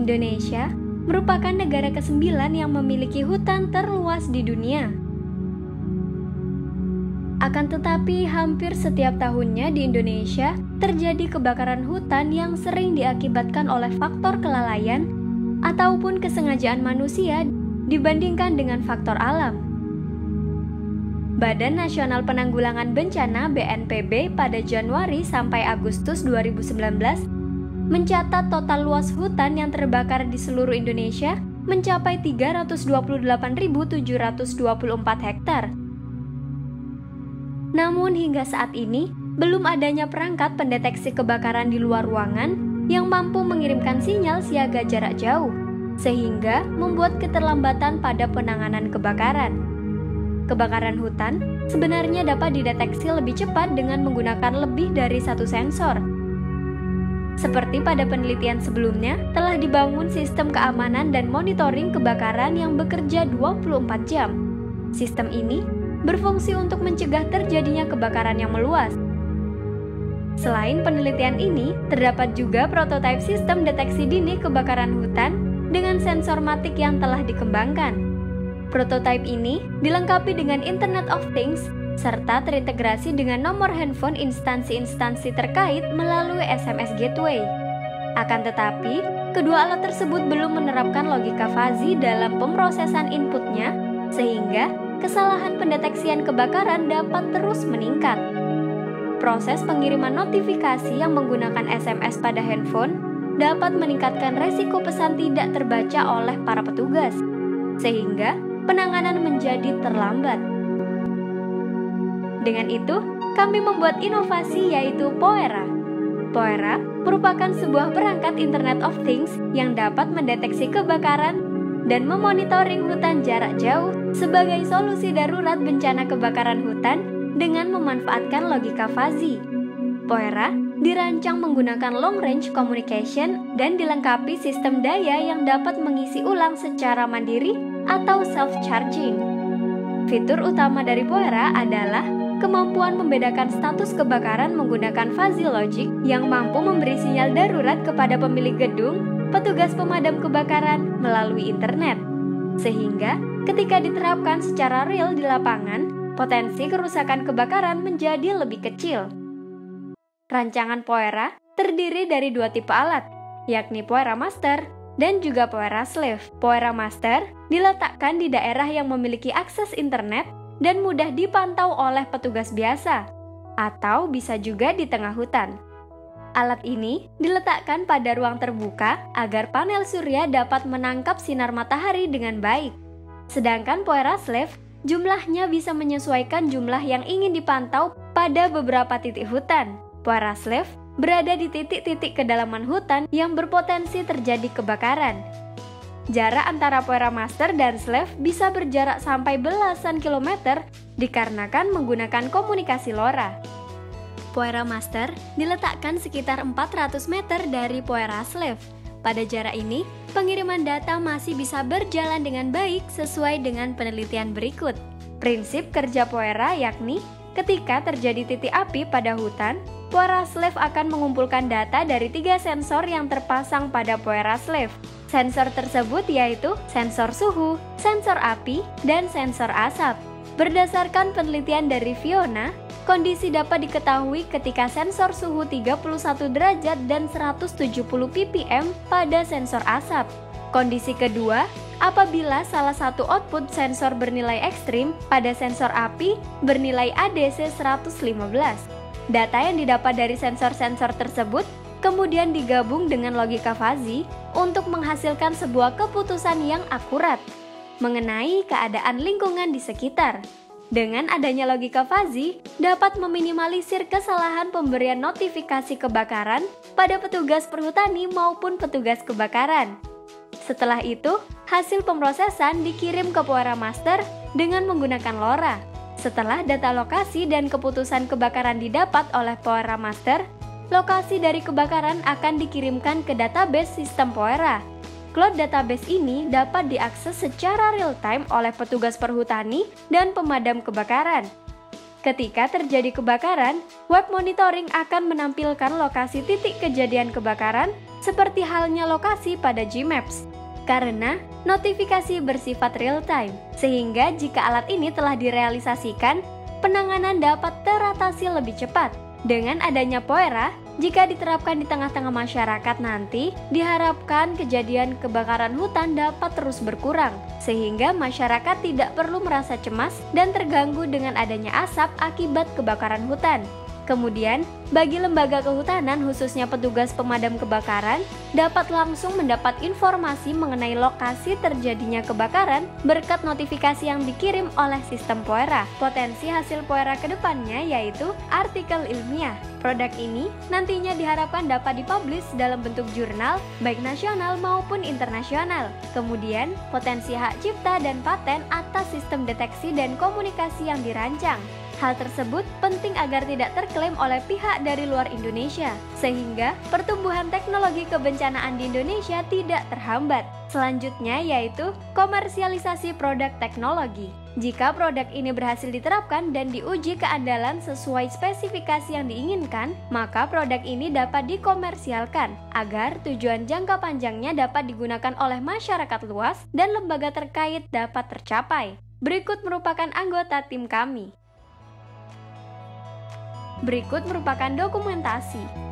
Indonesia merupakan negara ke-9 yang memiliki hutan terluas di dunia. Akan tetapi, hampir setiap tahunnya di Indonesia terjadi kebakaran hutan yang sering diakibatkan oleh faktor kelalaian ataupun kesengajaan manusia dibandingkan dengan faktor alam. Badan Nasional Penanggulangan Bencana (BNPB) pada Januari sampai Agustus 2019 mencatat total luas hutan yang terbakar di seluruh Indonesia mencapai 328.724 hektar. Namun hingga saat ini, belum adanya perangkat pendeteksi kebakaran di luar ruangan yang mampu mengirimkan sinyal siaga jarak jauh, sehingga membuat keterlambatan pada penanganan kebakaran. Kebakaran hutan sebenarnya dapat dideteksi lebih cepat dengan menggunakan lebih dari satu sensor. Seperti pada penelitian sebelumnya, telah dibangun sistem keamanan dan monitoring kebakaran yang bekerja 24 jam. Sistem ini berfungsi untuk mencegah terjadinya kebakaran yang meluas. Selain penelitian ini, terdapat juga prototipe sistem deteksi dini kebakaran hutan dengan sensor matic yang telah dikembangkan. Prototipe ini dilengkapi dengan Internet of Things serta terintegrasi dengan nomor handphone instansi-instansi terkait melalui SMS Gateway. Akan tetapi, kedua alat tersebut belum menerapkan logika fuzzy dalam pemrosesan inputnya, sehingga kesalahan pendeteksian kebakaran dapat terus meningkat. Proses pengiriman notifikasi yang menggunakan SMS pada handphone dapat meningkatkan resiko pesan tidak terbaca oleh para petugas, sehingga penanganan menjadi terlambat. Dengan itu, kami membuat inovasi yaitu Poera. Poera merupakan sebuah perangkat Internet of Things yang dapat mendeteksi kebakaran dan memonitoring hutan jarak jauh sebagai solusi darurat bencana kebakaran hutan dengan memanfaatkan logika fuzzy. Poera dirancang menggunakan long range communication dan dilengkapi sistem daya yang dapat mengisi ulang secara mandiri atau self-charging. Fitur utama dari Poera adalah kemampuan membedakan status kebakaran menggunakan fuzzy logic yang mampu memberi sinyal darurat kepada pemilik gedung, petugas pemadam kebakaran melalui internet. Sehingga ketika diterapkan secara real di lapangan, potensi kerusakan kebakaran menjadi lebih kecil. Rancangan Poera terdiri dari dua tipe alat, yakni Poera Master dan juga Poera Slave. Poera Master diletakkan di daerah yang memiliki akses internet dan mudah dipantau oleh petugas biasa, atau bisa juga di tengah hutan. Alat ini diletakkan pada ruang terbuka agar panel surya dapat menangkap sinar matahari dengan baik. Sedangkan Poera Slave jumlahnya bisa menyesuaikan jumlah yang ingin dipantau pada beberapa titik hutan. Poera Slave berada di titik-titik kedalaman hutan yang berpotensi terjadi kebakaran. Jarak antara Poera Master dan Slave bisa berjarak sampai belasan kilometer dikarenakan menggunakan komunikasi LoRa. Poera Master diletakkan sekitar 400 meter dari Poera Slave. Pada jarak ini, pengiriman data masih bisa berjalan dengan baik sesuai dengan penelitian berikut. Prinsip kerja Poera yakni ketika terjadi titik api pada hutan, Poera Slave akan mengumpulkan data dari 3 sensor yang terpasang pada Poera Slave. Sensor tersebut yaitu sensor suhu, sensor api, dan sensor asap. Berdasarkan penelitian dari Fiona, kondisi dapat diketahui ketika sensor suhu 31 derajat dan 170 ppm pada sensor asap. Kondisi kedua, apabila salah satu output sensor bernilai ekstrim pada sensor api bernilai ADC 115. Data yang didapat dari sensor-sensor tersebut kemudian digabung dengan logika fuzzy untuk menghasilkan sebuah keputusan yang akurat mengenai keadaan lingkungan di sekitar. Dengan adanya logika fuzzy, dapat meminimalisir kesalahan pemberian notifikasi kebakaran pada petugas perhutani maupun petugas kebakaran. Setelah itu, hasil pemrosesan dikirim ke Poera Master dengan menggunakan LoRa. Setelah data lokasi dan keputusan kebakaran didapat oleh Poera Master, lokasi dari kebakaran akan dikirimkan ke database sistem Poera. Cloud database ini dapat diakses secara real-time oleh petugas perhutani dan pemadam kebakaran. Ketika terjadi kebakaran, web monitoring akan menampilkan lokasi titik kejadian kebakaran seperti halnya lokasi pada Gmaps. Karena notifikasi bersifat real-time, sehingga jika alat ini telah direalisasikan, penanganan dapat teratasi lebih cepat. Dengan adanya Poera, jika diterapkan di tengah-tengah masyarakat nanti, diharapkan kejadian kebakaran hutan dapat terus berkurang, sehingga masyarakat tidak perlu merasa cemas dan terganggu dengan adanya asap akibat kebakaran hutan. Kemudian, bagi lembaga kehutanan khususnya petugas pemadam kebakaran dapat langsung mendapat informasi mengenai lokasi terjadinya kebakaran berkat notifikasi yang dikirim oleh sistem Poera. Potensi hasil Poera ke depannya yaitu artikel ilmiah. Produk ini nantinya diharapkan dapat dipublish dalam bentuk jurnal baik nasional maupun internasional. Kemudian, potensi hak cipta dan paten atas sistem deteksi dan komunikasi yang dirancang. Hal tersebut penting agar tidak terklaim oleh pihak dari luar Indonesia, sehingga pertumbuhan teknologi kebencanaan di Indonesia tidak terhambat. Selanjutnya yaitu komersialisasi produk teknologi. Jika produk ini berhasil diterapkan dan diuji keandalan sesuai spesifikasi yang diinginkan, maka produk ini dapat dikomersialkan agar tujuan jangka panjangnya dapat digunakan oleh masyarakat luas dan lembaga terkait dapat tercapai. Berikut merupakan anggota tim kami. Berikut merupakan dokumentasi.